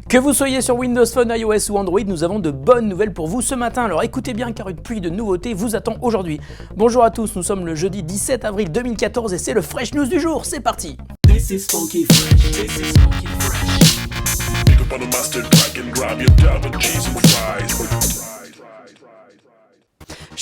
Que vous soyez sur Windows Phone, iOS ou Android, nous avons de bonnes nouvelles pour vous ce matin. Alors écoutez bien car une pluie de nouveautés vous attend aujourd'hui. Bonjour à tous, nous sommes le jeudi 17 avril 2014 et c'est le Fresh News du jour, c'est parti. This is funky fresh. This is funky fresh. Pick up on a mustard pack and grab your dab and cheese and fries.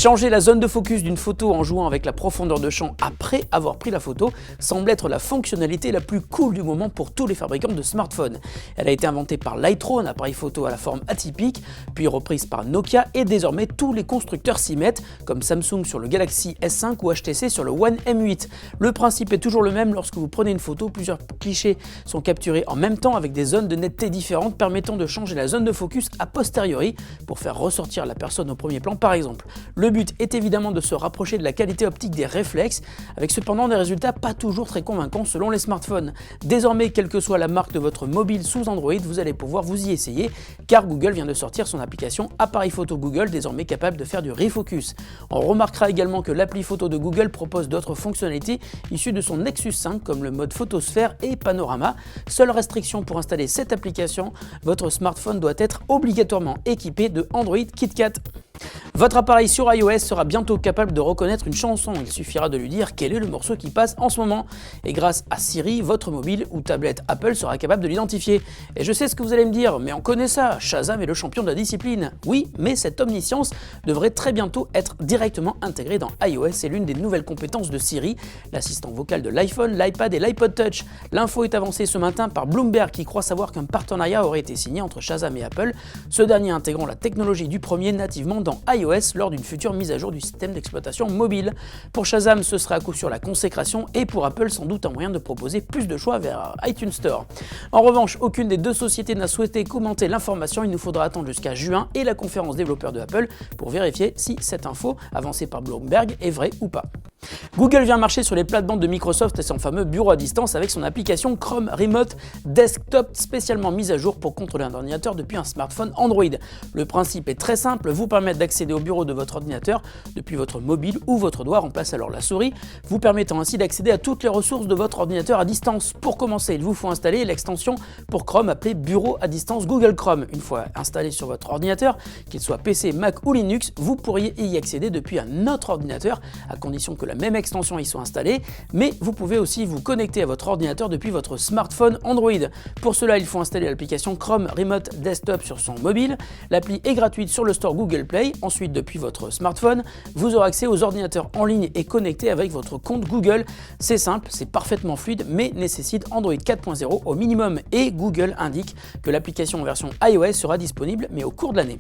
Changer la zone de focus d'une photo en jouant avec la profondeur de champ après avoir pris la photo semble être la fonctionnalité la plus cool du moment pour tous les fabricants de smartphones. Elle a été inventée par Lytro, un appareil photo à la forme atypique, puis reprise par Nokia et désormais tous les constructeurs s'y mettent, comme Samsung sur le Galaxy S5 ou HTC sur le One M8. Le principe est toujours le même, lorsque vous prenez une photo, plusieurs clichés sont capturés en même temps avec des zones de netteté différentes permettant de changer la zone de focus a posteriori pour faire ressortir la personne au premier plan par exemple. Le but est évidemment de se rapprocher de la qualité optique des réflexes, avec cependant des résultats pas toujours très convaincants selon les smartphones. Désormais, quelle que soit la marque de votre mobile sous Android, vous allez pouvoir vous y essayer, car Google vient de sortir son application Appareil Photo Google, désormais capable de faire du refocus. On remarquera également que l'appli photo de Google propose d'autres fonctionnalités issues de son Nexus 5, comme le mode photosphère et panorama. Seule restriction pour installer cette application, votre smartphone doit être obligatoirement équipé de Android KitKat. Votre appareil sur iOS sera bientôt capable de reconnaître une chanson, il suffira de lui dire quel est le morceau qui passe en ce moment. Et grâce à Siri, votre mobile ou tablette Apple sera capable de l'identifier. Et je sais ce que vous allez me dire, mais on connaît ça, Shazam est le champion de la discipline. Oui, mais cette omniscience devrait très bientôt être directement intégrée dans iOS, c'est l'une des nouvelles compétences de Siri, l'assistant vocal de l'iPhone, l'iPad et l'iPod Touch. L'info est avancée ce matin par Bloomberg qui croit savoir qu'un partenariat aurait été signé entre Shazam et Apple, ce dernier intégrant la technologie du premier nativement dans iOS lors d'une future mise à jour du système d'exploitation mobile. Pour Shazam, ce sera à coup sûr la consécration et pour Apple sans doute un moyen de proposer plus de choix vers iTunes Store. En revanche, aucune des deux sociétés n'a souhaité commenter l'information, il nous faudra attendre jusqu'à juin et la conférence développeur de Apple pour vérifier si cette info avancée par Bloomberg est vraie ou pas. Google vient marcher sur les plates-bandes de Microsoft et son fameux bureau à distance avec son application Chrome Remote Desktop spécialement mise à jour pour contrôler un ordinateur depuis un smartphone Android. Le principe est très simple, vous permettre d'accéder au bureau de votre ordinateur depuis votre mobile ou votre doigt remplace alors la souris, vous permettant ainsi d'accéder à toutes les ressources de votre ordinateur à distance. Pour commencer, il vous faut installer l'extension pour Chrome appelée Bureau à distance Google Chrome. Une fois installé sur votre ordinateur, qu'il soit PC, Mac ou Linux, vous pourriez y accéder depuis un autre ordinateur à condition que la même extension y soit installée, mais vous pouvez aussi vous connecter à votre ordinateur depuis votre smartphone Android. Pour cela, il faut installer l'application Chrome Remote Desktop sur son mobile. L'appli est gratuite sur le store Google Play. Ensuite, depuis votre smartphone, vous aurez accès aux ordinateurs en ligne et connectés avec votre compte Google. C'est simple, c'est parfaitement fluide, mais nécessite Android 4.0 au minimum et Google indique que l'application en version iOS sera disponible, mais au cours de l'année.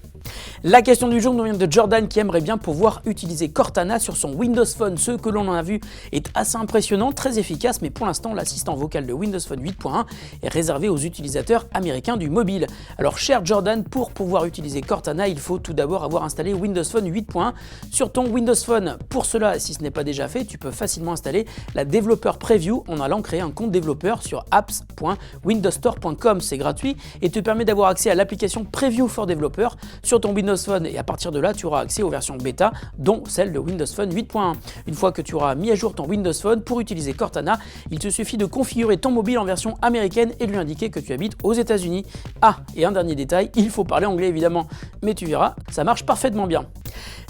La question du jour nous vient de Jordan qui aimerait bien pouvoir utiliser Cortana sur son Windows Phone. Ce que l'on en a vu est assez impressionnant, très efficace, mais pour l'instant, l'assistant vocal de Windows Phone 8.1 est réservé aux utilisateurs américains du mobile. Alors, cher Jordan, pour pouvoir utiliser Cortana, il faut tout d'abord avoir installé Windows Phone 8.1 sur ton Windows Phone. Pour cela, si ce n'est pas déjà fait, tu peux facilement installer la Developer Preview en allant créer un compte développeur sur apps.windowstore.com. C'est gratuit et te permet d'avoir accès à l'application Preview for Developer sur ton Windows Phone et à partir de là, tu auras accès aux versions bêta, dont celle de Windows Phone 8.1. Une fois que tu auras mis à jour ton Windows Phone pour utiliser Cortana, il te suffit de configurer ton mobile en version américaine et de lui indiquer que tu habites aux États-Unis. Ah, et un dernier détail, il faut parler anglais évidemment, mais tu verras, ça marche parfaitement bien.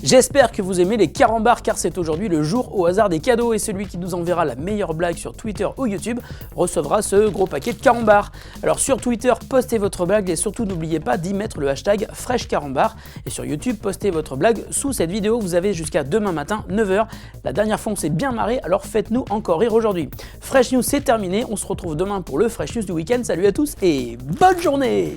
J'espère que vous aimez les carambars car c'est aujourd'hui le jour au hasard des cadeaux et celui qui nous enverra la meilleure blague sur Twitter ou YouTube recevra ce gros paquet de carambars. Alors sur Twitter, postez votre blague et surtout n'oubliez pas d'y mettre le hashtag FreshCarambar et sur YouTube, postez votre blague sous cette vidéo. Vous avez jusqu'à demain matin 9h. La dernière fois on s'est bien marré, alors faites-nous encore rire aujourd'hui. Fresh News c'est terminé, on se retrouve demain pour le Fresh News du week-end. Salut à tous et bonne journée!